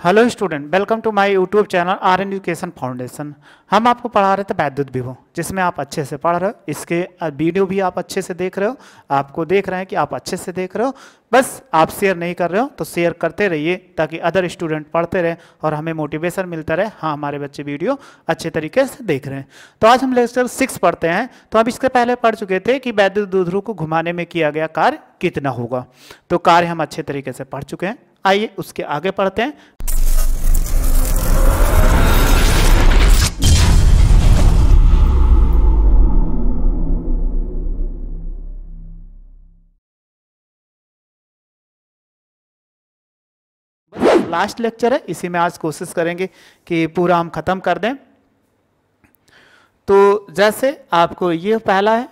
Hello student, welcome to my YouTube channel R N education foundation. हम आपको पढ़ा रहे थे वैद्युत विभव, जिसमें आप अच्छे से पढ़ रहे हो। इसके वीडियो भी आप अच्छे से देख रहे हो, आपको देख रहे हैं कि आप अच्छे से देख रहे हो। बस आप शेयर नहीं कर रहे हो तो शेयर करते रहिए, ताकि अदर स्टूडेंट पढ़ते रहे और हमें मोटिवेशन मिलता रहे। हाँ, हमारे बच्चे वीडियो अच्छे तरीके से देख रहे हैं। तो आज हम लेक्चर 6 पढ़ते हैं। तो हम इसके पहले पढ़ चुके थे कि वैद्युत द्विध्रुव को घुमाने में किया गया कार्य कितना होगा। तो कार्य हम अच्छे तरीके से पढ़ चुके हैं। आइए उसके आगे पढ़ते हैं। लास्ट लेक्चर है, इसी में आज कोशिश करेंगे कि पूरा हम खत्म कर दें। तो जैसे आपको ये पहला है,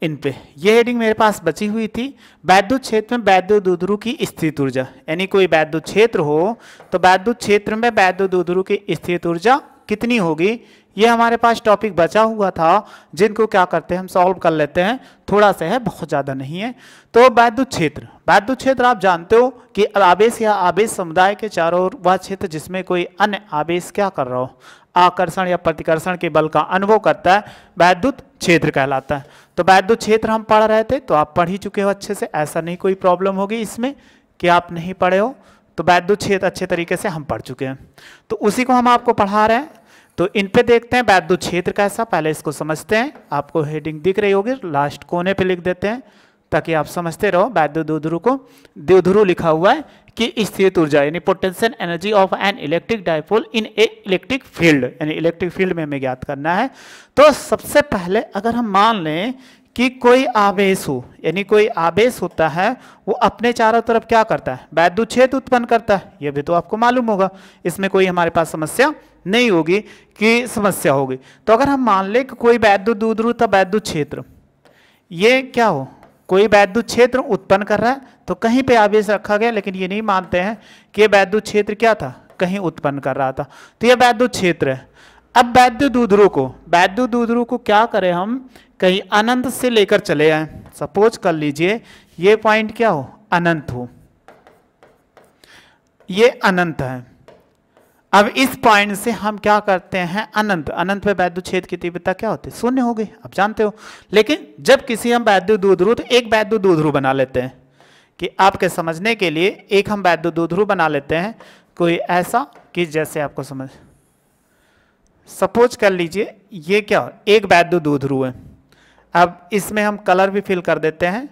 इन पे ये हेडिंग मेरे पास बची हुई थी। वैद्युत क्षेत्र में वैद्युत द्विध्रुव की स्थित ऊर्जा, यानी कोई वैद्युत क्षेत्र हो तो वैद्युत क्षेत्र में वैद्युत द्विध्रुव की स्थित ऊर्जा कितनी होगी, ये हमारे पास टॉपिक बचा हुआ था, जिनको क्या करते हैं हम सॉल्व कर लेते हैं। थोड़ा सा है, बहुत ज़्यादा नहीं है। तो वैद्युत क्षेत्र आप जानते हो कि आवेश या आवेश समुदाय के चारों ओर वह क्षेत्र जिसमें कोई अन्य आवेश क्या कर रहा हो, आकर्षण या प्रतिकर्षण के बल का अनुभव करता है, वैद्युत क्षेत्र कहलाता है। तो वैद्युत क्षेत्र हम पढ़ रहे थे, तो आप पढ़ ही चुके हो अच्छे से, ऐसा नहीं कोई प्रॉब्लम होगी इसमें कि आप नहीं पढ़े हो। तो वैद्युत क्षेत्र अच्छे तरीके से हम पढ़ चुके हैं, तो उसी को हम आपको पढ़ा रहे हैं। तो इन पे देखते हैं वैद्युत क्षेत्र कैसा, पहले इसको समझते हैं। आपको हेडिंग दिख रही होगी, लास्ट कोने पे लिख देते हैं ताकि आप समझते रहो। वैद्युत द्विध्रुव को द्विध्रुव लिखा हुआ है कि स्थित ऊर्जा यानी potential energy of an electric dipole in A electric field, यानी इलेक्ट्रिक फील्ड में हमें ज्ञात करना है। तो सबसे पहले अगर हम मान लें कि कोई आवेश हो, यानी कोई आवेश होता है, वो अपने चारों तरफ क्या करता है, वैद्युत क्षेत्र उत्पन्न करता है। ये भी तो आपको मालूम होगा, इसमें कोई हमारे पास समस्या नहीं होगी कि समस्या होगी। तो अगर हम मान लें कि कोई वैद्युत द्विध्रुव था, वैद्युत क्षेत्र, ये क्या हो, कोई वैद्युत क्षेत्र उत्पन्न कर रहा है, तो कहीं पे आवेश रखा गया, लेकिन ये नहीं मानते हैं कि ये वैद्युत क्षेत्र क्या था, कहीं उत्पन्न कर रहा था। तो ये वैद्युत क्षेत्र है। अब वैद्युत द्विध्रुव को क्या करें हम, कहीं अनंत से लेकर चले आए। सपोज कर लीजिए ये पॉइंट क्या हो, अनंत हो, ये अनंत है। अब इस पॉइंट से हम क्या करते हैं, अनंत पे वैद्युत क्षेत्र की तीव्रता क्या होती है, शून्य हो गई, आप जानते हो। लेकिन जब किसी हम वैद्युत द्विध्रुव, तो एक वैद्युत द्विध्रुव बना लेते हैं कि आपके समझने के लिए एक हम वैद्युत द्विध्रुव बना लेते हैं, कोई ऐसा कि जैसे आपको समझ, सपोज कर लीजिए ये क्या, एक वैद्युत द्विध्रुव है। अब इसमें हम कलर भी फिल कर देते हैं,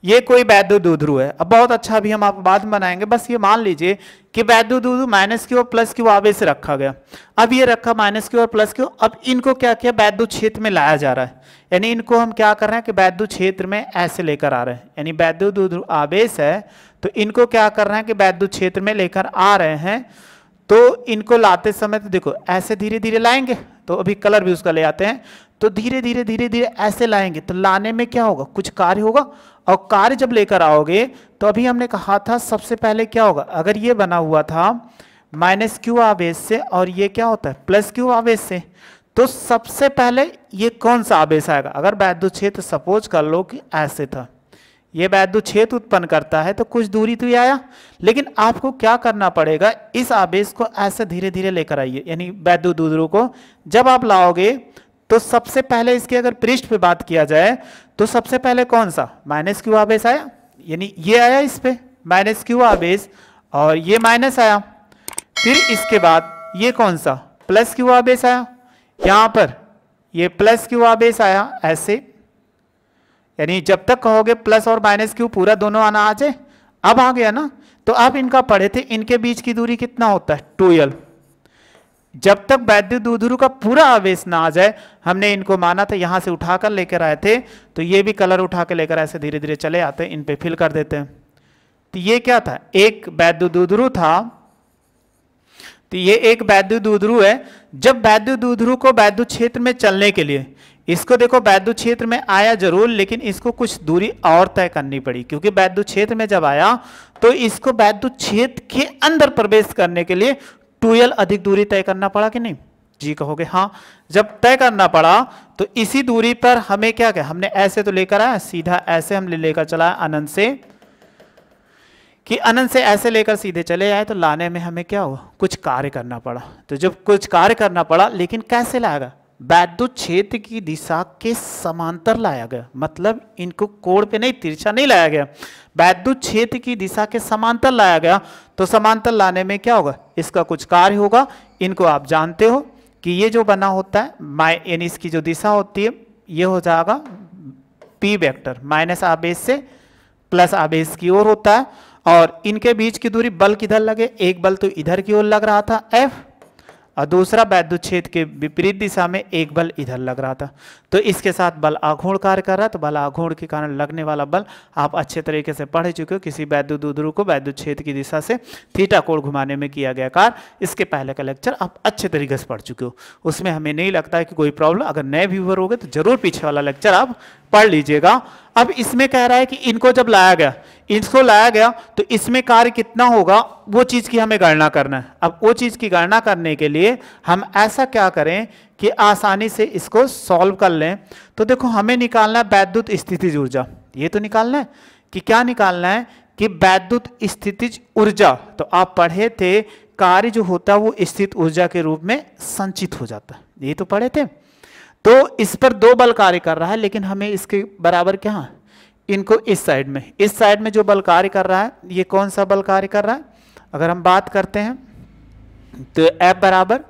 ये कोई वैद्युत द्विध्रुव है। अब बहुत अच्छा, अभी हम आप बाद में बनाएंगे। बस ये मान लीजिए कि वैद्युत द्विध्रुव माइनस क्यू और प्लस क्यू आवेश से रखा गया। अब ये रखा माइनस क्यू और प्लस क्यू, अब इनको क्या किया, वैद्युत क्षेत्र में लाया जा रहा है। यानी इनको हम क्या कर रहे हैं कि वैद्युत क्षेत्र में ऐसे लेकर आ रहे हैं, यानी वैद्युत द्विध्रुव आवेश है, तो इनको क्या कर रहे हैं कि वैद्युत क्षेत्र में लेकर आ रहे हैं। तो इनको लाते समय तो देखो ऐसे धीरे धीरे लाएंगे, तो अभी कलर भी उसका ले आते हैं। तो धीरे धीरे ऐसे लाएंगे, तो लाने में क्या होगा, कुछ कार्य होगा। और कार्य जब लेकर आओगे, तो अभी हमने कहा था सबसे पहले क्या होगा, अगर ये बना हुआ था माइनस क्यू आवेश से और ये क्या होता है प्लस क्यू आवेश से, तो सबसे पहले ये कौन सा आवेश आएगा। अगर वैद्युत क्षेत्र सपोज कर लो कि ऐसे था, ये वैद्युत क्षेत्र उत्पन्न करता है, तो कुछ दूरी तो ये आया। लेकिन आपको क्या करना पड़ेगा, इस आवेश को ऐसे धीरे धीरे लेकर आइए, यानी वैद्युत द्विध्रुव को जब आप लाओगे, तो सबसे पहले इसके अगर पृष्ठ पे बात किया जाए, तो सबसे पहले कौन सा माइनस क्यू आवेश आया, यानी ये आया इस पे माइनस क्यू आवेश, और ये माइनस आया। फिर इसके बाद ये कौन सा प्लस क्यू आवेश आया, यहाँ पर ये प्लस क्यू आवेश आया ऐसे, यानी जब तक कहोगे प्लस और माइनस क्यू पूरा दोनों आना आ जाए। अब आ गया ना, तो आप इनका पढ़े थे, इनके बीच की दूरी कितना होता है 2l। जब तक वैद्युत द्विध्रुव का पूरा आवेश ना आ जाए, हमने इनको माना था, यहां से उठाकर लेकर आए थे, तो ये भी कलर उठा के लेकर ऐसे धीरे धीरे चले आते हैं, इन पे फिल कर देते हैं। तो ये क्या था, एक वैद्युत द्विध्रुव था। तो ये एक वैद्युत द्विध्रुव है। जब वैद्युत द्विध्रुव को वैद्युत क्षेत्र में चलने के लिए, इसको देखो वैद्युत क्षेत्र में आया जरूर, लेकिन इसको कुछ दूरी और तय करनी पड़ी, क्योंकि वैद्युत क्षेत्र में जब आया तो इसको वैद्युत क्षेत्र के अंदर प्रवेश करने के लिए 2l अधिक दूरी तय करना पड़ा कि नहीं, जी कहोगे हाँ। जब तय करना पड़ा, तो इसी दूरी पर हमें क्या हमने ऐसे तो लेकर आया, सीधा ऐसे हम लेकर चला अनंत से कि अनंत से ऐसे लेकर सीधे चले आए तो लाने में हमें क्या हुआ, कुछ कार्य करना पड़ा। तो जब कुछ कार्य करना पड़ा, लेकिन कैसे लाएगा, वैद्युत क्षेत्र की दिशा के समांतर लाया गया, मतलब इनको कोण पे नहीं, तिरछा नहीं लाया गया, वैद्युत क्षेत्र की दिशा के समांतर लाया गया। तो समांतर लाने में क्या होगा, इसका कुछ कार्य होगा। इनको आप जानते हो कि ये जो बना होता है यानी इसकी जो दिशा होती है ये हो जाएगा पी वेक्टर, माइनस आवेश से प्लस आवेश की ओर होता है। और इनके बीच की दूरी, बल किधर लगे, एक बल तो इधर की ओर लग रहा था F, और दूसरा वैद्युत क्षेत्र के विपरीत दिशा में एक बल इधर लग रहा था। तो इसके साथ बल आघूर्ण कार्य कर रहा है, तो बल आघूर्ण के कारण लगने वाला बल आप अच्छे तरीके से पढ़ चुके हो। किसी वैद्युत द्विध्रुव को वैद्युत क्षेत्र की दिशा से थीटा कोण घुमाने में किया गया कार्य, इसके पहले का लेक्चर आप अच्छे तरीके से पढ़ चुके हो, उसमें हमें नहीं लगता है कि कोई प्रॉब्लम। अगर नए व्यूअर हो गए तो जरूर पीछे वाला लेक्चर आप पढ़ लीजिएगा। अब इसमें कह रहा है कि इनको जब लाया गया, इसको लाया गया, तो इसमें कार्य कितना होगा वो चीज की हमें गणना करना है। अब वो चीज की गणना करने के लिए हम ऐसा क्या करें कि आसानी से इसको सॉल्व कर लें। तो देखो हमें निकालना है वैद्युत स्थितिज ऊर्जा, ये तो निकालना है कि क्या निकालना है कि वैद्युत स्थितिज ऊर्जा। तो आप पढ़े थे कार्य जो होता है वो स्थित ऊर्जा के रूप में संचित हो जाता है, ये तो पढ़े थे। तो इस पर दो बल कार्य कर रहा है, लेकिन हमें इसके बराबर क्या, इनको इस साइड में जो बल कार्य कर रहा है, ये कौन सा बल कार्य कर रहा है, अगर हम बात करते हैं तो F बराबर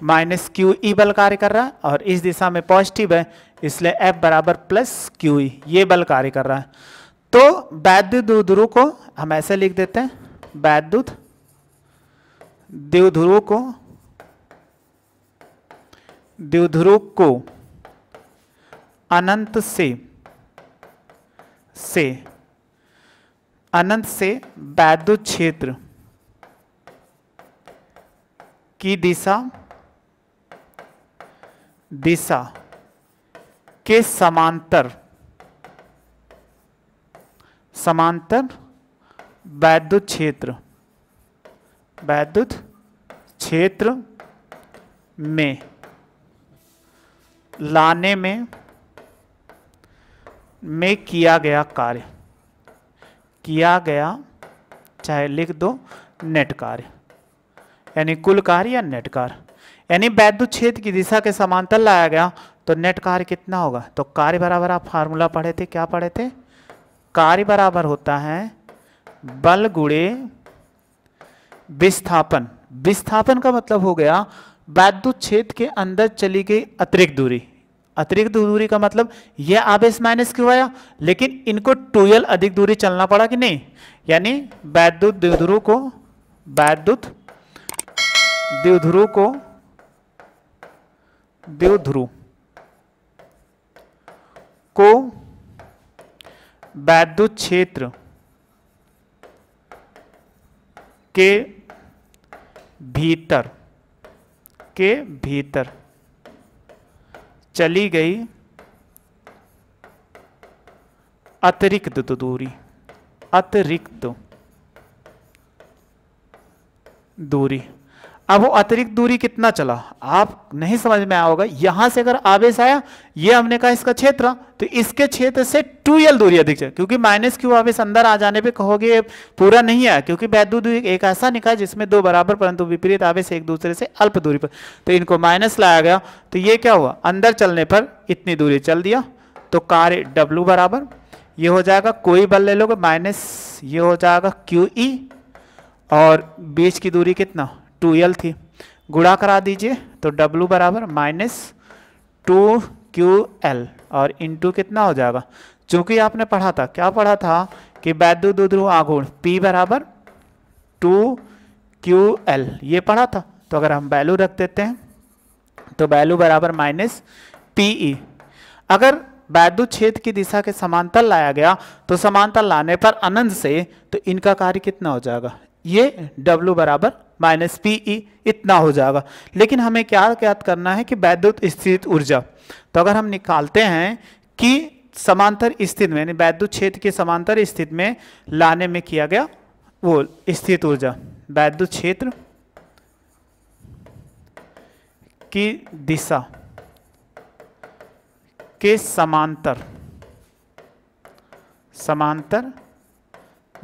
माइनस क्यू ई बल कार्य कर रहा है, और इस दिशा में पॉजिटिव है इसलिए F बराबर प्लस क्यू ई, ये बल कार्य कर रहा है। तो वैद्युत द्विध्रुव को हम ऐसे लिख देते हैं, वैद्युत द्विध्रुव को अनंत से वैद्युत क्षेत्र की दिशा के समांतर वैद्युत क्षेत्र में लाने में किया गया चाहे लिख दो नेट कार्य, यानी कुल कार्य या नेट कार्य, यानी वैद्युत क्षेत्र की दिशा के समांतर लाया गया तो नेट कार्य कितना होगा। तो कार्य बराबर आप फार्मूला पढ़े थे, क्या पढ़े थे, कार्य बराबर होता है बल गुणे विस्थापन। विस्थापन का मतलब हो गया वैद्युत क्षेत्र के अंदर चली गई अतिरिक्त दूरी। अतिरिक्त दूरी का मतलब यह आवेश माइनस क्यों आया, लेकिन इनको 2l अधिक दूरी चलना पड़ा कि नहीं, यानी वैद्युत द्विध्रुव को वैद्युत क्षेत्र के भीतर चली गई अतिरिक्त दूरी। अब वो अतिरिक्त दूरी कितना चला आप नहीं समझ में आया होगा। यहां से अगर आवेश आया, ये हमने कहा इसका क्षेत्र, तो इसके क्षेत्र से 2l दूरी अधिक है, क्योंकि माइनस क्यू आवेश अंदर आ जाने पे कहोगे पूरा नहीं आया, क्योंकि वैद्युत दूरी एक ऐसा निकाय जिसमें दो बराबर परंतु विपरीत आवेश एक दूसरे से अल्प दूरी पर, तो इनको माइनस लाया गया। तो ये क्या हुआ, अंदर चलने पर इतनी दूरी चल दिया, तो कार्य W बराबर ये हो जाएगा, कोई बल ले लोगे माइनस ये हो जाएगा QE, और बीच की दूरी कितना 2l थी, गुणा करा दीजिए तो W बराबर माइनस 2QL और इंटू कितना हो जाएगा, चूंकि आपने पढ़ा था, क्या पढ़ा था कि वैद्युत द्विध्रुव आघूर्ण P बराबर 2QL, ये पढ़ा था। तो अगर हम वैल्यू रख देते हैं तो वैल्यू बराबर माइनस PE। अगर वैद्युत क्षेत्र की दिशा के समांतर लाया गया तो समांतर लाने पर अनंत से, तो इनका कार्य कितना हो जाएगा, ये W बराबर माइनस PE इतना हो जाएगा। लेकिन हमें क्या ज्ञात करना है कि वैद्युत स्थित ऊर्जा, तो अगर हम निकालते हैं कि समांतर स्थिति में, यानी वैद्युत क्षेत्र के समांतर स्थिति में लाने में किया गया वो स्थित ऊर्जा, वैद्युत क्षेत्र की दिशा के समांतर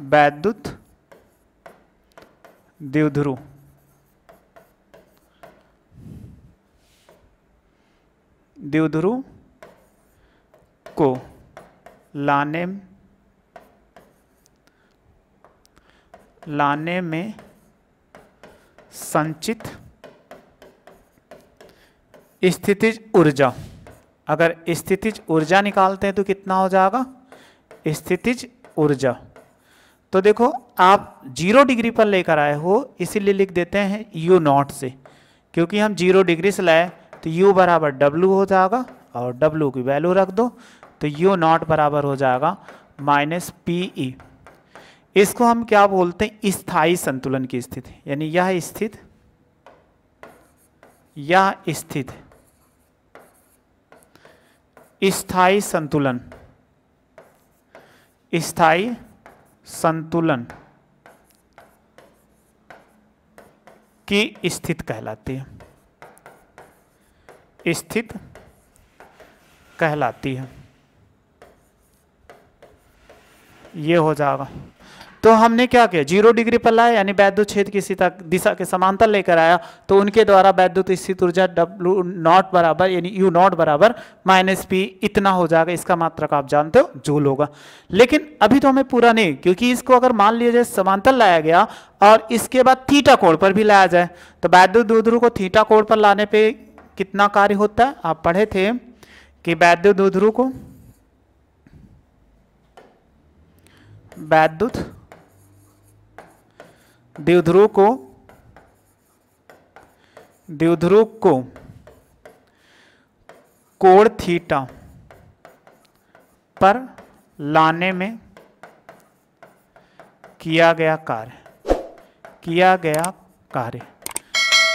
वैद्युत द्विध्रुव को लाने में संचित स्थितिज ऊर्जा, अगर स्थितिज ऊर्जा निकालते हैं तो कितना हो जाएगा स्थितिज ऊर्जा। तो देखो आप 0 डिग्री पर लेकर आए हो इसीलिए लिख देते हैं U नॉट से, क्योंकि हम 0 डिग्री से लाए तो U बराबर W हो जाएगा और W की वैल्यू रख दो तो U नॉट बराबर हो जाएगा -PE। इसको हम क्या बोलते हैं स्थायी संतुलन की स्थिति, यानी यह स्थित स्थायी संतुलन की स्थिति कहलाती है, ये हो जाएगा। तो हमने क्या किया 0 डिग्री पर लाया, यानी वैद्युत क्षेत्र की दिशा के समांतर लेकर आया, तो उनके द्वारा वैद्युत स्थित ऊर्जा W नॉट बराबर यानी U नॉट बराबर -P इतना हो जाएगा। इसका मात्रक आप जानते हो जूल होगा। लेकिन अभी तो हमें पूरा नहीं, क्योंकि इसको अगर मान लिया जाए समांतर लाया गया और इसके बाद थीटा कोण पर भी लाया जाए, तो वैद्युत द्विध्रुव को थीटा कोण पर लाने पे कितना कार्य होता है। आप पढ़े थे कि वैद्युत द्विध्रुव को कोण थीटा पर लाने में किया गया कार्य।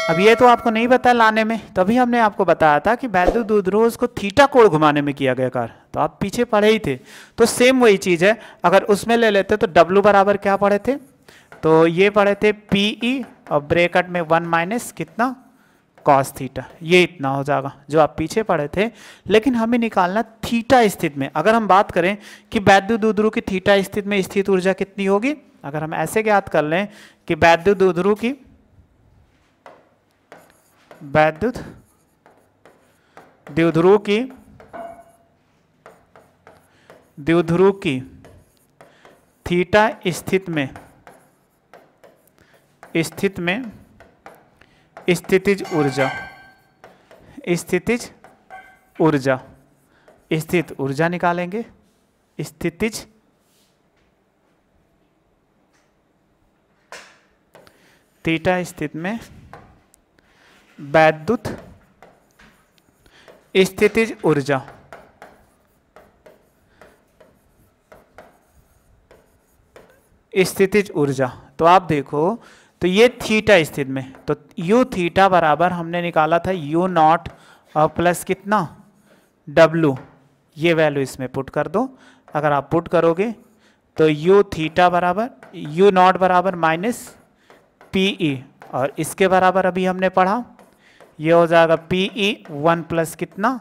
अब ये तो आपको नहीं पता लाने में, तभी हमने आपको बताया था कि वैद्युत द्विध्रुव को थीटा कोण घुमाने में किया गया कार्य, तो आप पीछे पढ़े ही थे। तो सेम वही चीज है, अगर उसमें ले लेते तो W बराबर क्या पढ़े थे, तो ये पढ़े थे PE और ब्रैकेट में 1 माइनस कितना cos थीटा, ये इतना हो जाएगा जो आप पीछे पढ़े थे। लेकिन हमें निकालना थीटा स्थिति में। अगर हम बात करें कि वैद्युत द्विध्रुव की थीटा स्थिति में स्थित ऊर्जा कितनी होगी, अगर हम ऐसे ज्ञात कर लें कि वैद्युत द्विध्रुव की थीटा स्थिति में स्थितिज ऊर्जा निकालेंगे। स्थितिज थीटा स्थिति में वैद्युत स्थितिज ऊर्जा, तो आप देखो तो ये थीटा स्थिति में, तो U थीटा बराबर हमने निकाला था U नॉट और प्लस कितना W, ये वैल्यू इसमें पुट कर दो। अगर आप पुट करोगे तो U थीटा बराबर U नॉट बराबर -PE और इसके बराबर अभी हमने पढ़ा, ये हो जाएगा PE 1 प्लस कितना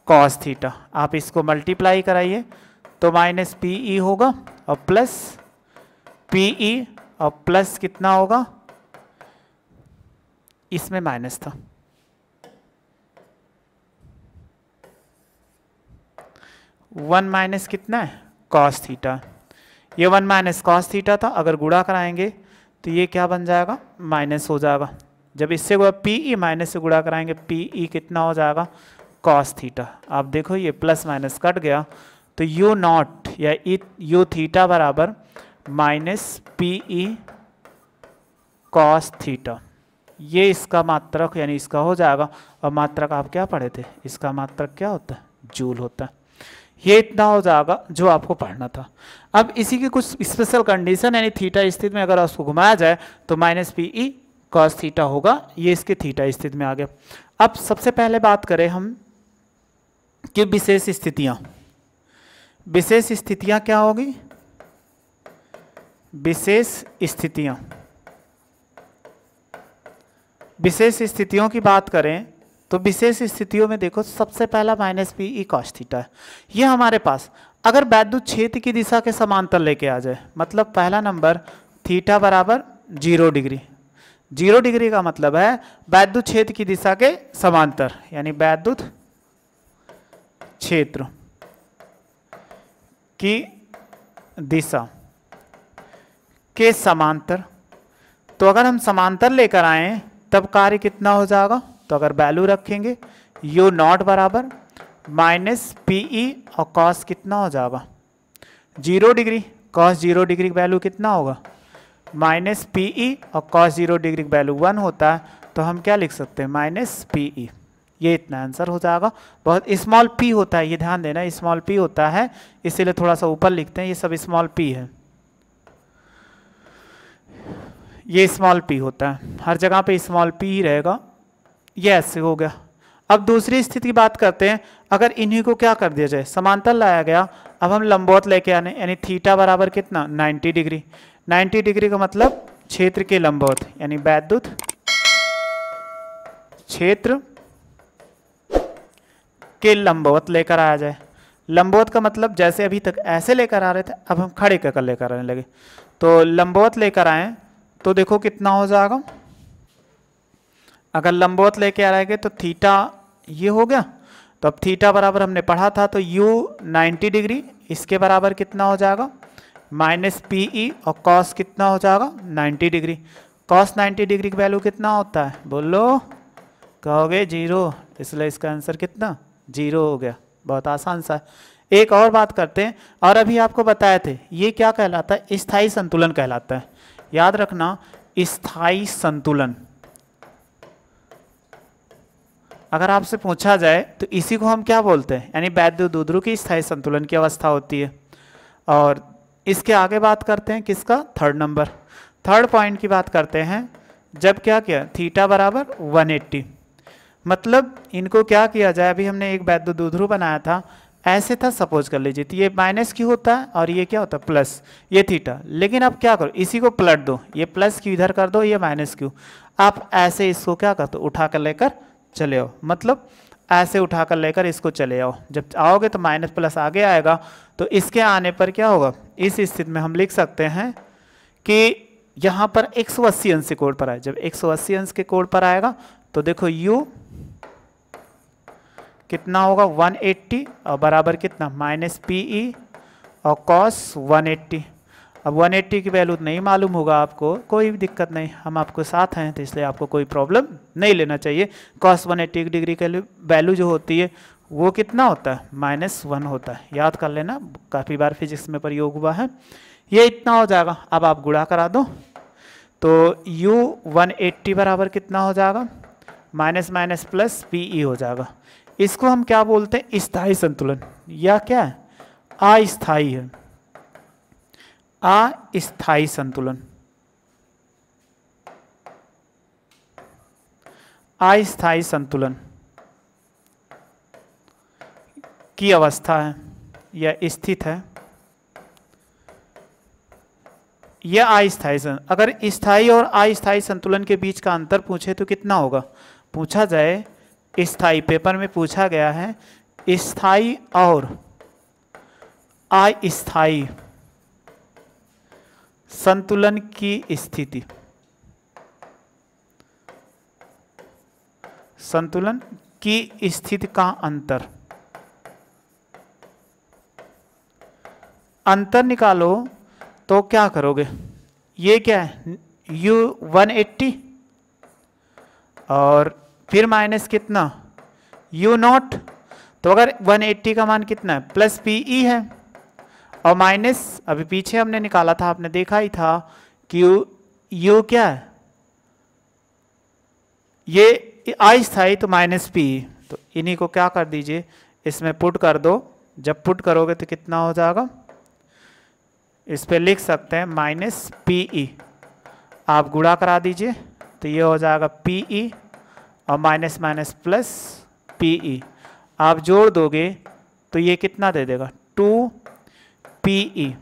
cos थीटा। आप इसको मल्टीप्लाई कराइए तो -PE होगा और प्लस PE और प्लस कितना होगा, इसमें माइनस था, वन माइनस कितना है cos थीटा, ये 1 माइनस cos थीटा था। अगर गुणा कराएंगे तो ये क्या बन जाएगा माइनस हो जाएगा। जब इससे PE माइनस से गुणा कराएंगे PE कितना हो जाएगा cos थीटा। आप देखो ये प्लस माइनस कट गया, तो U नॉट या U थीटा बराबर -PE cos थीटा, ये इसका मात्रक यानी इसका हो जाएगा। और मात्रक आप क्या पढ़े थे, इसका मात्रक क्या होता है जूल होता है। ये इतना हो जाएगा जो आपको पढ़ना था। अब इसी की कुछ स्पेशल कंडीशन, यानी थीटा स्थिति में अगर उसको घुमाया जाए तो -PE cos थीटा होगा, ये इसके थीटा स्थिति में आ गया। अब सबसे पहले बात करें हम कि विशेष स्थितियां क्या होगी। विशेष स्थितियों की बात करें तो विशेष स्थितियों में देखो सबसे पहला -PE cos थीटा है। ये हमारे पास अगर वैद्युत क्षेत्र की दिशा के समांतर लेके आ जाए, मतलब पहला नंबर थीटा बराबर जीरो डिग्री। जीरो डिग्री का मतलब है वैद्युत क्षेत्र की दिशा के समांतर, यानी वैद्युत क्षेत्र की दिशा के समांतर। तो अगर हम समांतर लेकर आए तब कार्य कितना हो जाएगा, तो अगर वैल्यू रखेंगे यू नॉट बराबर माइनस पीई और कॉस कितना हो जाएगा zero degree. Cos zero degree का वैल्यू कितना होगा माइनस पीई और कॉस जीरो डिग्री का वैल्यू 1 होता है, तो हम क्या लिख सकते हैं माइनस पीई। ये इतना आंसर हो जाएगा। बहुत स्मॉल पी होता है, ये ध्यान देना स्मॉल पी होता है, इसीलिए थोड़ा सा ऊपर लिखते हैं, ये सब स्मॉल पी है, ये स्मॉल पी होता है, हर जगह पे स्मॉल पी ही रहेगा। ये ऐसे हो गया। अब दूसरी स्थिति की बात करते हैं। अगर इन्हीं को क्या कर दिया जाए, समांतर लाया गया, अब हम लंबवत लेके आने, यानी थीटा बराबर कितना 90 डिग्री। 90 डिग्री का मतलब क्षेत्र के लंबवत, यानी वैद्युत क्षेत्र के लंबवत लेकर आया जाए। लंबवत का मतलब जैसे अभी तक ऐसे लेकर आ रहे थे, अब हम खड़े कर लेकर आने लगे। तो लंबवत लेकर आए तो देखो कितना हो जाएगा। अगर लंबवत लेके आ रहेंगे तो थीटा ये हो गया, तो अब थीटा बराबर हमने पढ़ा था, तो यू 90 डिग्री, इसके बराबर कितना हो जाएगा माइनस पीई और कॉस कितना हो जाएगा 90 डिग्री। कॉस 90 डिग्री की वैल्यू कितना होता है, बोलो, कहोगे जीरो, इसलिए इसका आंसर कितना जीरो हो गया। बहुत आसान सा है। एक और बात करते हैं, और अभी आपको बताए थे ये क्या कहलाता है, स्थायी संतुलन कहलाता है। याद रखना स्थायी संतुलन, अगर आपसे पूछा जाए तो इसी को हम क्या बोलते हैं, यानी वैद्युत द्विध्रुव की स्थायी संतुलन की अवस्था होती है। और इसके आगे बात करते हैं किसका, थर्ड नंबर, थर्ड पॉइंट की बात करते हैं। जब क्या किया थीटा बराबर 180, मतलब इनको क्या किया जाए, अभी हमने एक वैद्युत द्विध्रुव बनाया था, ऐसे था सपोज कर लीजिए, तो ये माइनस क्यू होता है और ये क्या होता है प्लस, ये थीटा। लेकिन अब क्या करो, इसी को पलट दो, ये प्लस क्यू इधर कर दो, ये माइनस क्यू। आप ऐसे इसको क्या कर दो, उठा कर लेकर चले आओ, मतलब ऐसे उठा कर लेकर इसको चले आओ। जब आओगे तो माइनस प्लस आगे आएगा, तो इसके आने पर क्या होगा, इस स्थिति में हम लिख सकते हैं कि यहाँ पर 180 अंश के कोण पर आए। जब 180 अंश के कोण पर आएगा तो देखो u कितना होगा 180 और बराबर कितना माइनस पीई और कॉस 180। अब 180 की वैल्यू नहीं मालूम होगा आपको, कोई भी दिक्कत नहीं, हम आपको साथ हैं, तो इसलिए आपको कोई प्रॉब्लम नहीं लेना चाहिए। कॉस 180 डिग्री की वैल्यू जो होती है वो कितना होता है -1 होता है, याद कर लेना, काफ़ी बार फिजिक्स में प्रयोग हुआ है। ये इतना हो जाएगा। अब आप गुणा करा दो तो u 180 बराबर कितना हो जाएगा माइनस माइनस प्लस पीई हो जाएगा। इसको हम क्या बोलते हैं, स्थायी संतुलन, या क्या है अस्थायी है, अस्थायी संतुलन, अस्थायी संतुलन की अवस्था है या स्थित है, यह अस्थायी। अगर स्थायी और अस्थायी संतुलन के बीच का अंतर पूछे तो कितना होगा, पूछा जाए स्थायी, पेपर में पूछा गया है स्थायी और अस्थायी संतुलन की स्थिति, संतुलन की स्थिति का अंतर, अंतर निकालो तो क्या करोगे, ये क्या है u 180 और फिर माइनस कितना u नॉट, तो अगर 180 का मान कितना है प्लस पीई है और माइनस अभी पीछे हमने निकाला था, आपने देखा ही था कि u क्या है, ये अस्थायी तो माइनस पी, तो इन्हीं को क्या कर दीजिए इसमें पुट कर दो। जब पुट करोगे तो कितना हो जाएगा, इस पे लिख सकते हैं माइनस पीई, आप गुणा करा दीजिए तो ये हो जाएगा पीई और माइनस माइनस प्लस पीई, आप जोड़ दोगे तो ये कितना दे देगा 2 पीई।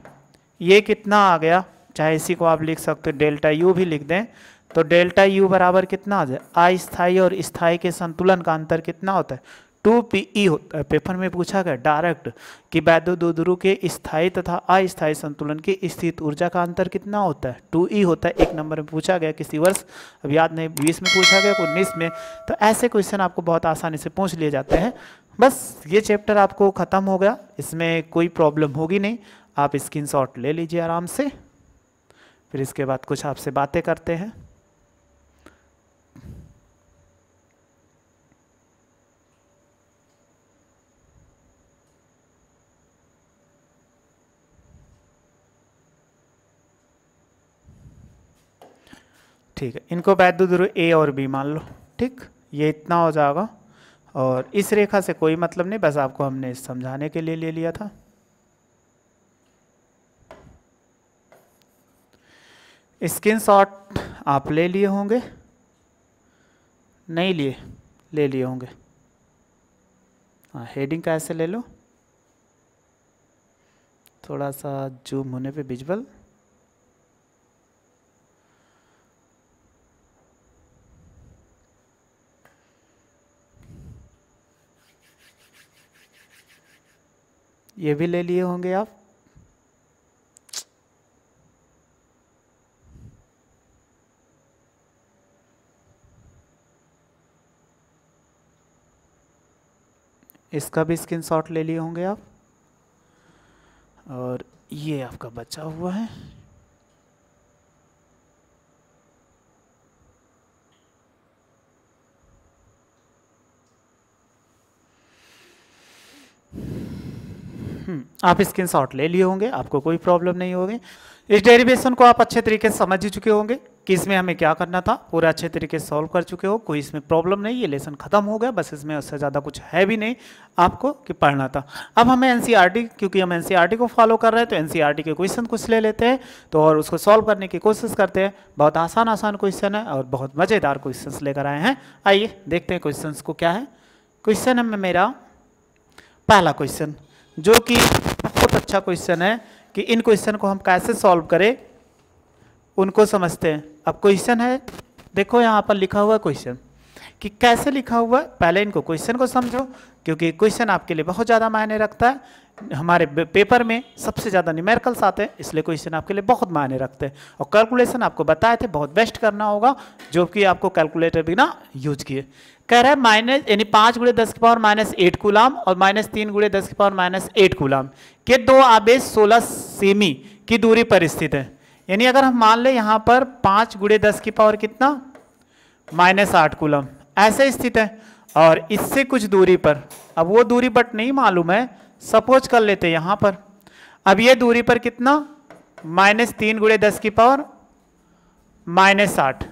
ये कितना आ गया, चाहे इसी को आप लिख सकते हो डेल्टा यू भी लिख दें, तो डेल्टा यू बराबर कितना आ जाए, अस्थायी और स्थायी के संतुलन का अंतर कितना होता है 2Pe होता है। पेपर में पूछा गया डायरेक्ट कि वैद्युत द्विध्रुव के स्थायी तथा अस्थायी संतुलन की स्थित ऊर्जा का अंतर कितना होता है, 2E होता है। एक नंबर में पूछा गया किसी वर्ष, अब याद नहीं 20 में पूछा गया 19 में। तो ऐसे क्वेश्चन आपको बहुत आसानी से पूछ लिए जाते हैं। बस ये चैप्टर आपको ख़त्म हो गया, इसमें कोई प्रॉब्लम होगी नहीं। आप स्क्रीनशॉट ले लीजिए आराम से, फिर इसके बाद कुछ आपसे बातें करते हैं। ठीक है, इनको वैद्युत द्विध्रुव ए और बी मान लो। ठीक, ये इतना हो जाएगा और इस रेखा से कोई मतलब नहीं, बस आपको हमने समझाने के लिए ले लिया था। स्क्रीनशॉट आप ले लिए होंगे, नहीं लिए, ले लिए होंगे। हाँ, हेडिंग का ऐसे ले लो, थोड़ा सा जूम होने पे विजुअल। ये भी ले लिए होंगे आप। इसका भी स्क्रीनशॉट ले लिए होंगे आप। और ये आपका बचा हुआ है। आप स्क्रीनशॉट ले लिए होंगे, आपको कोई प्रॉब्लम नहीं होगी। इस डेरिवेशन को आप अच्छे तरीके से समझ ही चुके होंगे कि इसमें हमें क्या करना था, पूरा अच्छे तरीके से सॉल्व कर चुके हो, कोई इसमें प्रॉब्लम नहीं। ये लेसन खत्म हो गया, बस इसमें उससे ज़्यादा कुछ है भी नहीं आपको कि पढ़ना था। अब हमें एनसीईआरटी, क्योंकि हम एनसीईआरटी को फॉलो कर रहे हैं तो एनसीईआरटी के क्वेश्चन कुछ ले लेते हैं तो और उसको सॉल्व करने की कोशिश करते हैं। बहुत आसान क्वेश्चन है और बहुत मज़ेदार क्वेश्चन लेकर आए हैं। आइए देखते हैं क्वेश्चन को क्या है। क्वेश्चन है मेरा पहला क्वेश्चन, जो कि बहुत अच्छा क्वेश्चन है कि इन क्वेश्चन को हम कैसे सॉल्व करें उनको समझते हैं। अब क्वेश्चन है, देखो यहाँ पर लिखा हुआ क्वेश्चन कि कैसे लिखा हुआ है। पहले इनको क्वेश्चन को समझो, क्योंकि क्वेश्चन आपके लिए बहुत ज़्यादा मायने रखता है। हमारे पेपर में सबसे ज़्यादा न्यूमेरिकल्स आते हैं, इसलिए क्वेश्चन आपके लिए बहुत मायने रखते हैं। और कैलकुलेशन आपको बताए थे बहुत बेस्ट करना होगा, जो कि आपको कैलकुलेटर बिना यूज किए। कह रहा है माइनस यानी 5 × 10⁻⁸ कूलाम और -3 × 10⁻⁸ कूलाम के दो आवेश 16 सेमी की दूरी पर स्थित है। यानी अगर हम मान ले यहाँ पर 5 × 10 कितना -8 कूलम ऐसे स्थित है और इससे कुछ दूरी पर, अब वो दूरी बट नहीं मालूम है, सपोज कर लेते हैं यहाँ पर। अब ये दूरी पर कितना -3 × 10⁻⁸,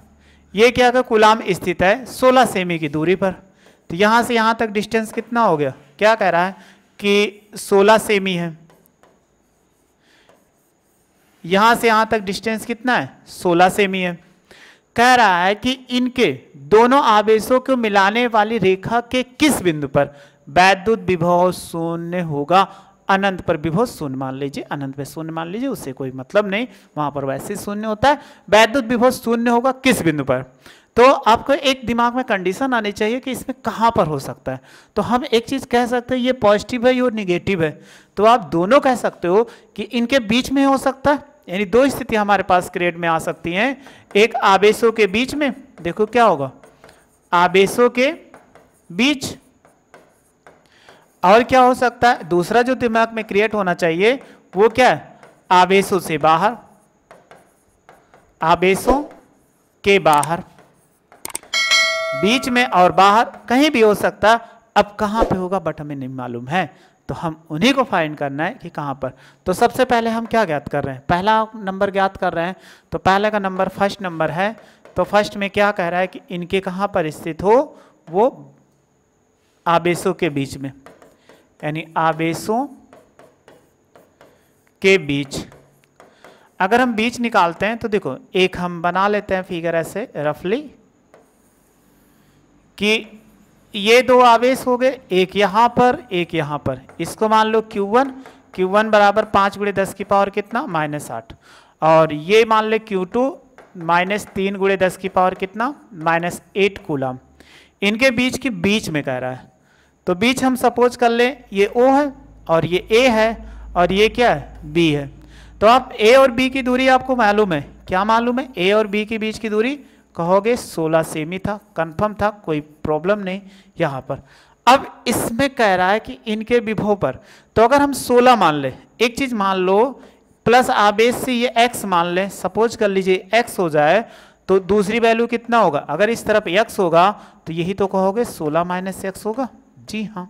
ये क्या का कूलाम स्थित है 16 सेमी की दूरी पर। तो यहाँ से यहाँ तक डिस्टेंस कितना हो गया, क्या कह रहा है कि 16 सेमी है। यहाँ से यहाँ तक डिस्टेंस कितना है 16 सेमी है। कह रहा है कि इनके दोनों आवेशों को मिलाने वाली रेखा के किस बिंदु पर वैद्युत विभव शून्य होगा। अनंत पर विभव शून्य मान लीजिए, अनंत पे शून्य मान लीजिए, उससे कोई मतलब नहीं, वहां पर वैसे ही शून्य होता है। वैद्युत विभव शून्य होगा किस बिंदु पर। तो आपको एक दिमाग में कंडीशन आनी चाहिए कि इसमें कहां पर हो सकता है। तो हम एक चीज कह सकते हैं ये पॉजिटिव है और निगेटिव है, तो आप दोनों कह सकते हो कि इनके बीच में हो सकता है। यानी दो स्थिति हमारे पास क्रिएट में आ सकती हैं। एक आवेशों के बीच में, देखो क्या होगा आवेशों के बीच, और क्या हो सकता है दूसरा जो दिमाग में क्रिएट होना चाहिए वो क्या है आवेशों से बाहर, आवेशों के बाहर, बीच में और बाहर कहीं भी हो सकता है। अब कहां पे होगा बट हमें नहीं मालूम है, तो हम उन्हीं को फाइंड करना है कि कहां पर। तो सबसे पहले हम क्या ज्ञात कर रहे हैं, पहला नंबर ज्ञात कर रहे हैं। तो पहले का नंबर फर्स्ट नंबर है, तो फर्स्ट में क्या कह रहा है कि इनके कहां पर स्थित हो, वो आवेशों के बीच में, यानी आवेशों के बीच। अगर हम बीच निकालते हैं तो देखो एक हम बना लेते हैं फिगर ऐसे रफली कि ये दो आवेश हो गए, एक यहां पर एक यहां पर। इसको मान लो Q1, Q1 बराबर 5 × 10 की पावर कितना -8, और ये मान ले Q2 -3 × 10 की पावर कितना -8 कूलम। इनके बीच की बीच में कह रहा है, तो बीच हम सपोज कर लें ये O है और ये A है और ये क्या है, B है। तो आप A और B की दूरी आपको मालूम है, क्या मालूम है, A और B के बीच की दूरी कहोगे 16 सेमी था, कंफर्म था, कोई प्रॉब्लम नहीं यहाँ पर। अब इसमें कह रहा है कि इनके विभव पर, तो अगर हम 16 मान लें, एक चीज मान लो प्लस आवेश से ये x मान लें, सपोज कर लीजिए x हो जाए, तो दूसरी वैल्यू कितना होगा, अगर इस तरफ x होगा तो यही तो कहोगे 16 माइनस x होगा। जी हाँ,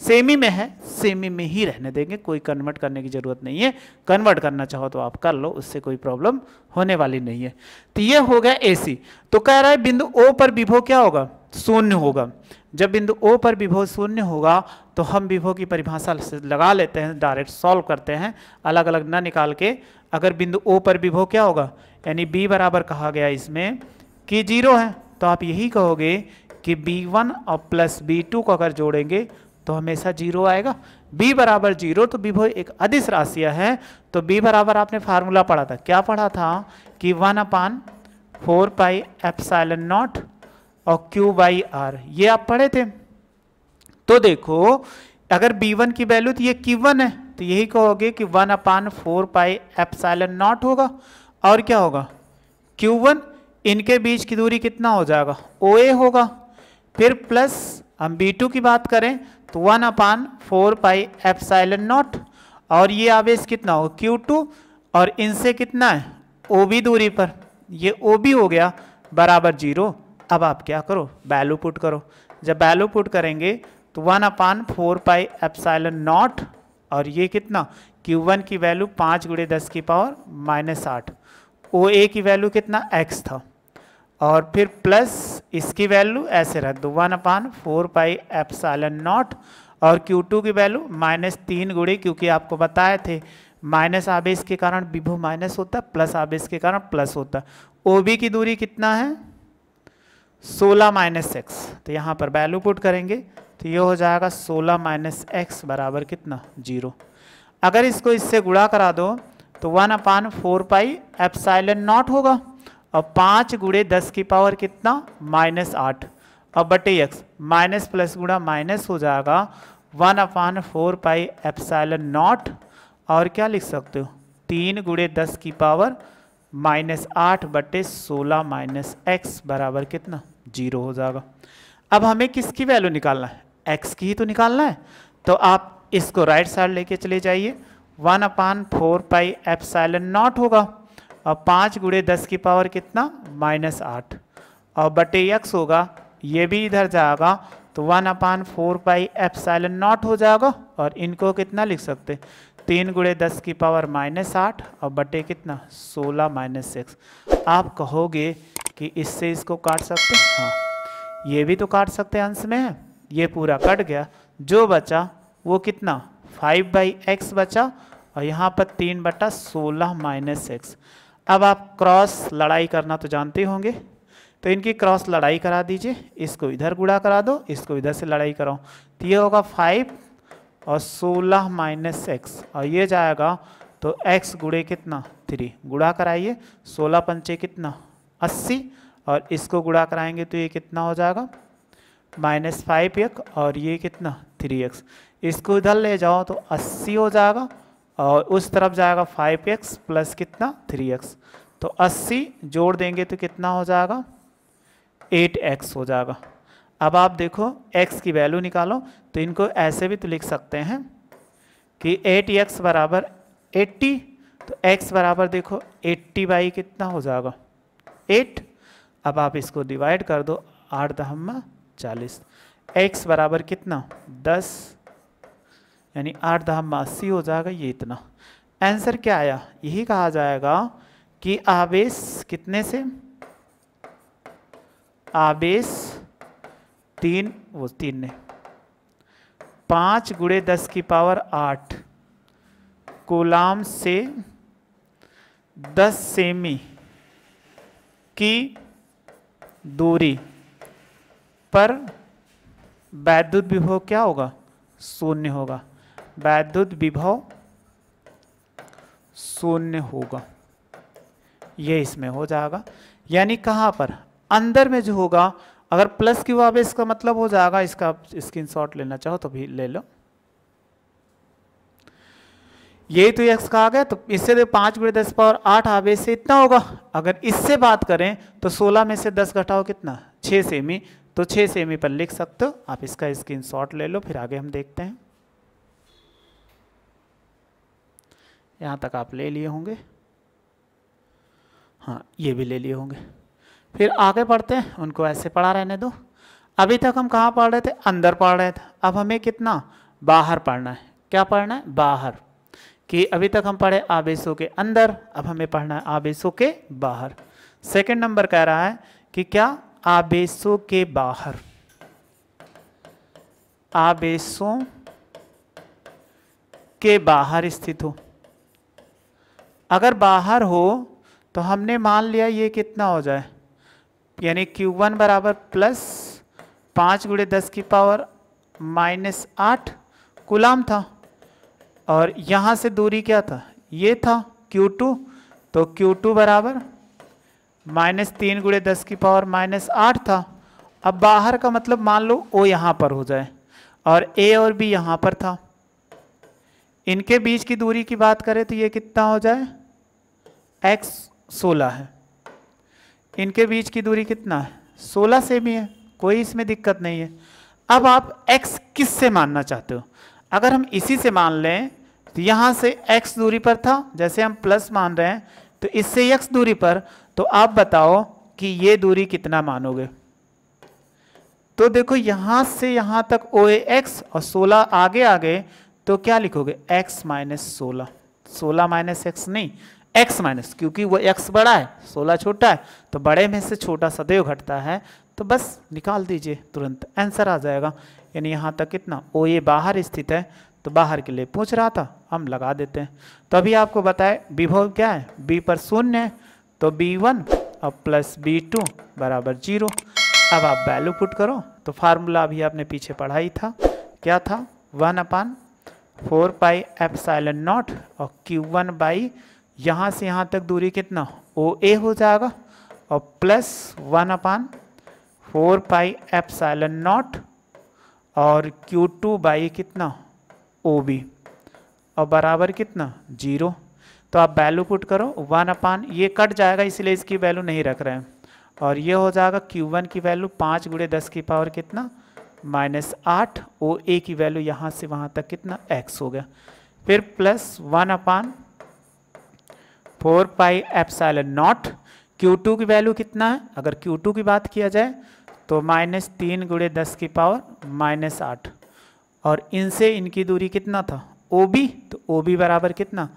सेमी में है, सेमी में ही रहने देंगे, कोई कन्वर्ट करने की जरूरत नहीं है। कन्वर्ट करना चाहो तो आप कर लो, उससे कोई प्रॉब्लम होने वाली नहीं है। तो ये हो गया AC। तो कह रहा है बिंदु O पर विभव क्या होगा, शून्य होगा। जब बिंदु O पर विभव शून्य होगा तो हम विभव की परिभाषा से लगा लेते हैं, डायरेक्ट सॉल्व करते हैं, अलग अलग ना निकाल के। अगर बिंदु O पर विभव क्या होगा, यानी B बराबर कहा गया इसमें कि 0 है, तो आप यही कहोगे कि B1 और प्लस B2 को अगर जोड़ेंगे तो हमेशा 0 आएगा। B बराबर 0, तो विभव एक अदिश राशि है, तो B बराबर आपने फार्मूला पढ़ा था, क्या पढ़ा था कि 1/4 पाई एप्सिलॉन नॉट और Q/R, ये आप पढ़े थे। तो देखो अगर B1 की वैल्यू तो ये Q1 है, तो यही कहोगे कि 1/4 पाई एप्सिलॉन नॉट होगा, और क्या होगा Q1, इनके बीच की दूरी कितना हो जाएगा, OA होगा। फिर प्लस हम B2 की बात करें तो 1/4 पाई एप्सिलॉन नॉट, और ये आवेश कितना होगा Q2, और इनसे कितना है OB दूरी पर, ये OB हो गया बराबर 0। अब आप क्या करो, वैल्यू पुट करो। जब वैल्यू पुट करेंगे तो 1/4 पाई एप्सिलॉन नॉट, और ये कितना Q1 की वैल्यू 5 × 10⁻⁸, OA की वैल्यू कितना x था, और फिर प्लस इसकी वैल्यू ऐसे रख दो 1/4 पाई एप्सिलॉन नॉट, और Q2 की वैल्यू -3 गुणे, क्योंकि आपको बताए थे माइनस आवेश के कारण विभव माइनस होता है, प्लस आवेश के कारण प्लस होता है। OB की दूरी कितना है 16 - x, तो यहाँ पर वैल्यू पुट करेंगे तो ये हो जाएगा 16 - x बराबर कितना 0। अगर इसको इससे गुणा करा दो तो 1/4 पाई एप्सिलॉन नॉट होगा, और 5 × 10 की पावर कितना -8, और बटे x, माइनस प्लस गुणा माइनस हो जाएगा 1/4 पाई एप्सिलॉन नॉट, और क्या लिख सकते हो 3 × 10 की पावर -8 बटे 16 - x बराबर कितना 0 हो जाएगा। अब हमें किसकी वैल्यू निकालना है, x की ही तो निकालना है। तो आप इसको राइट साइड लेके चले जाइए, 1/4 पाई एप्सिलॉन नॉट होगा, और 5 × 10 की पावर कितना -8, और बटे x होगा, ये भी इधर जाएगा तो 1/4 पाई एप्सिलॉन नॉट हो जाएगा, और इनको कितना लिख सकते 3 × 10 की पावर -8, और बटे कितना 16 - x। आप कहोगे कि इससे इसको काट सकते, हाँ ये भी तो काट सकते हैं, अंश में है, ये पूरा कट गया, जो बचा वो कितना 5/x बचा, और यहाँ पर 3/16 - x। अब आप क्रॉस लड़ाई करना तो जानते होंगे, तो इनकी क्रॉस लड़ाई करा दीजिए, इसको इधर गुणा करा दो, इसको इधर से लड़ाई कराओ, तो ये होगा 5 और 16 - x, और ये जाएगा तो x गुणे कितना 3, गुणा कराइए, 16 पंचे कितना 80, और इसको गुणा कराएंगे तो ये कितना हो जाएगा -5x, और ये कितना 3x, इसको इधर ले जाओ तो 80 हो जाएगा, और उस तरफ जाएगा 5x प्लस कितना 3x, तो 80 जोड़ देंगे तो कितना हो जाएगा 8x हो जाएगा। अब आप देखो x की वैल्यू निकालो, तो इनको ऐसे भी तो लिख सकते हैं कि 8x बराबर 80, तो x बराबर देखो 80 कितना हो जाएगा 8। अब आप इसको डिवाइड कर दो, 8×10 40, x बराबर कितना 10, यानी 8×10 80 हो जाएगा, ये इतना। आंसर क्या आया, यही कहा जाएगा कि आवेश कितने से, आवेश 3 ने 5 × 10 की पावर 8 कूलाम से 10 सेमी की दूरी पर वैद्युत विभव क्या होगा 0 होगा, वैद्युत विभव 0 होगा, ये इसमें हो जाएगा। यानी कहाँ पर अंदर में जो होगा अगर प्लस क्यू आवे इसका मतलब हो जाएगा, इसका स्क्रीनशॉट लेना चाहो तो भी ले लो। यही तो x का आ गया, तो इससे तो 5 × 10⁸ आवे से इतना होगा। अगर इससे बात करें तो 16 में से 10 घटाओ कितना, 6 सेमी, तो 6 सेमी पर लिख सकते हो आप। इसका स्क्रीनशॉट ले लो, फिर आगे हम देखते हैं। यहाँ तक आप ले लिए होंगे, हाँ ये भी ले लिए होंगे। फिर आगे पढ़ते हैं, उनको ऐसे पढ़ा रहने दो। अभी तक हम कहाँ पढ़ रहे थे, अंदर पढ़ रहे थे। अब हमें कितना, बाहर पढ़ना है। क्या पढ़ना है, बाहर। कि अभी तक हम पढ़े आवेशों के अंदर, अब हमें पढ़ना है आवेशों के बाहर। सेकंड नंबर कह रहा है कि क्या, आवेशों के बाहर, आवेशों के बाहर स्थित हो। अगर बाहर हो तो हमने मान लिया ये कितना हो जाए, यानी Q1 बराबर प्लस 5 × 10⁻⁻8 कूलाम था, और यहाँ से दूरी क्या था, ये था Q2, तो Q2 बराबर -3 × 10⁻⁻8 था। अब बाहर का मतलब मान लो O यहाँ पर हो जाए और A और B यहाँ पर था। इनके बीच की दूरी की बात करें तो ये कितना हो जाए, x 16 है। इनके बीच की दूरी कितना है, 16 सेमी है, कोई इसमें दिक्कत नहीं है। अब आप x किस से मानना चाहते हो, अगर हम इसी से मान लें तो यहाँ से x दूरी पर था, जैसे हम प्लस मान रहे हैं तो इससे x दूरी पर, तो आप बताओ कि ये दूरी कितना मानोगे। तो देखो यहाँ से यहाँ तक OAX और 16 आगे आगे, तो क्या लिखोगे, x - 16, 16 - x नहीं, x माइनस, क्योंकि वो x बड़ा है 16 छोटा है, तो बड़े में से छोटा सदैव घटता है, तो बस निकाल दीजिए, तुरंत आंसर आ जाएगा। यानी यहाँ तक कितना, OA बाहर स्थित है, तो बाहर के लिए पूछ रहा था, हम लगा देते हैं। तो अभी आपको बताए विभव क्या है, B पर 0 है, तो B1 और प्लस B2 बराबर 0। अब आप वैल्यू पुट करो, तो फार्मूला अभी आपने पीछे पढ़ा ही था, क्या था, 1/4πε0 और Q1 बाई यहाँ से यहाँ तक दूरी कितना, OA हो जाएगा, और प्लस 1/4πε0 और Q2 बाई कितना, OB, और बराबर कितना, 0। तो आप वैल्यू पुट करो, 1/, ये कट जाएगा इसलिए इसकी वैल्यू नहीं रख रहे हैं, और ये हो जाएगा Q1 की वैल्यू 5 × 10 की पावर कितना, -8, OA की वैल्यू यहाँ से वहाँ तक कितना, x हो गया। फिर प्लस 1/4πε0, Q2 की वैल्यू कितना है, अगर Q2 की बात किया जाए तो -3 × 10 की पावर -8, और इनसे इनकी दूरी कितना था, OB, तो OB बराबर कितना,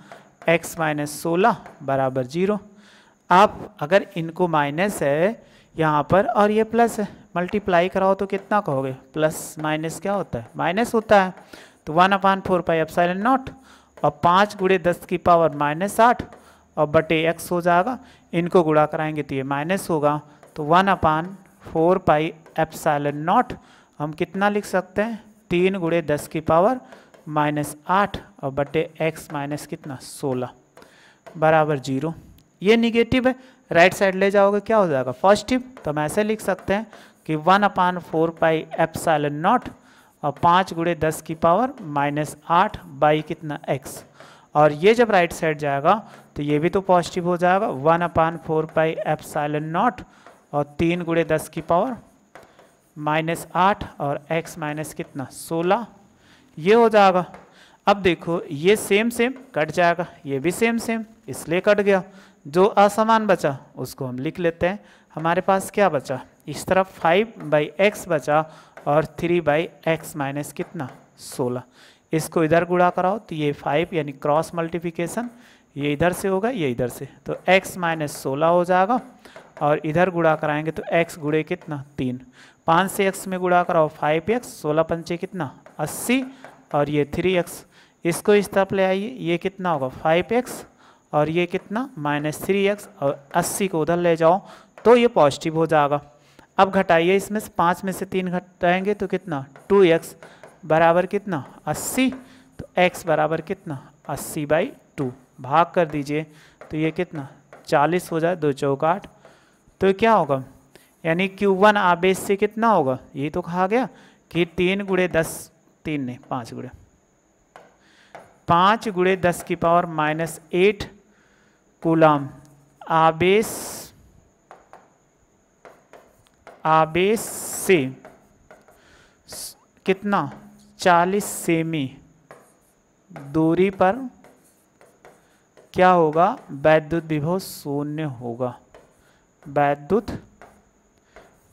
x - 16 बराबर 0। आप अगर इनको माइनस है यहाँ पर और ये प्लस है, मल्टीप्लाई कराओ तो कितना कहोगे, प्लस माइनस क्या होता है, माइनस होता है। तो 1/4πε0 और 5 × 10 की पावर -8 और बटे x हो जाएगा, इनको गुणा कराएंगे तो ये माइनस होगा, तो 1/4πε0 हम कितना लिख सकते हैं, 3 × 10 की पावर -8 और बटे x माइनस कितना, 16 बराबर 0। ये निगेटिव है, राइट साइड ले जाओगे क्या हो जाएगा, पॉजिटिव। तो हम ऐसे लिख सकते हैं कि 1/4πε0 और 5 × 10 की पावर -8 बाई कितना, x, और ये जब राइट साइड जाएगा तो ये भी तो पॉजिटिव हो जाएगा, 1/4πε0 और 3 × 10 की पावर -8 और x माइनस कितना, 16, ये हो जाएगा। अब देखो ये सेम सेम कट जाएगा, ये भी सेम सेम, इसलिए कट गया। जो असमान बचा उसको हम लिख लेते हैं, हमारे पास क्या बचा, इस तरफ 5/x बचा और 3/x माइनस कितना, 16। इसको इधर गुणा कराओ तो ये 5 यानी क्रॉस मल्टीप्लिकेशन, ये इधर से होगा ये इधर से, तो x - 16 हो जाएगा, और इधर गुणा कराएंगे तो x गुणे कितना, 3, 5 से x में गुणा कराओ 5x, 16 पंचे कितना, 80, और ये 3x, इसको इस तरफ ले आइए, ये कितना होगा 5x और ये कितना -3x, और 80 को उधर ले जाओ तो ये पॉजिटिव हो जाएगा। अब घटाइए, इसमें से 5 में से 3 घटाएंगे तो कितना, 2x बराबर कितना, 80, तो x बराबर कितना, 80/2, भाग कर दीजिए तो ये कितना, 40 हो जाए, 2 चौक 8, तो क्या होगा, यानी Q1 आवेश से कितना होगा, ये तो कहा गया कि 3 गुणे 10, 3 नहीं 5 गुणे 10 की पावर -8 कूलम आवेश से कितना 40 सेमी दूरी पर क्या होगा, वैद्युत विभव शून्य होगा, वैद्युत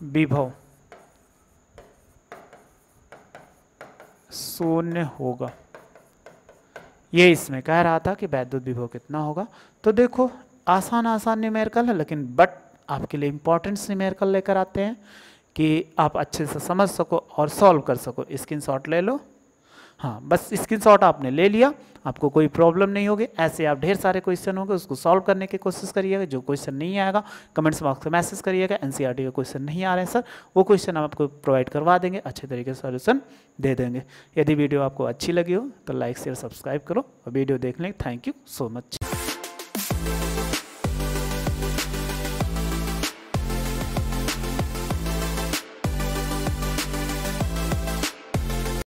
विभव शून्य होगा। ये इसमें कह रहा था कि वैद्युत विभव कितना होगा। तो देखो आसान न्यूमेरिकल है, लेकिन बट आपके लिए इंपॉर्टेंट न्यूमेरिकल लेकर आते हैं कि आप अच्छे से समझ सको और सॉल्व कर सको। स्क्रीनशॉट ले लो। हाँ, बस स्क्रीनशॉट आपने ले लिया, आपको कोई प्रॉब्लम नहीं होगी। ऐसे आप ढेर सारे क्वेश्चन होंगे, उसको सॉल्व करने की कोशिश करिएगा। जो क्वेश्चन नहीं आएगा कमेंट्स बॉक्स में मैसेज करिएगा, एनसीईआरटी के क्वेश्चन नहीं आ रहे हैं सर, वो क्वेश्चन हम आपको प्रोवाइड करवा देंगे, अच्छे तरीके से सॉल्यूशन दे देंगे। यदि वीडियो आपको अच्छी लगी हो तो लाइक शेयर सब्सक्राइब करो, और वीडियो देखने थैंक यू सो मच।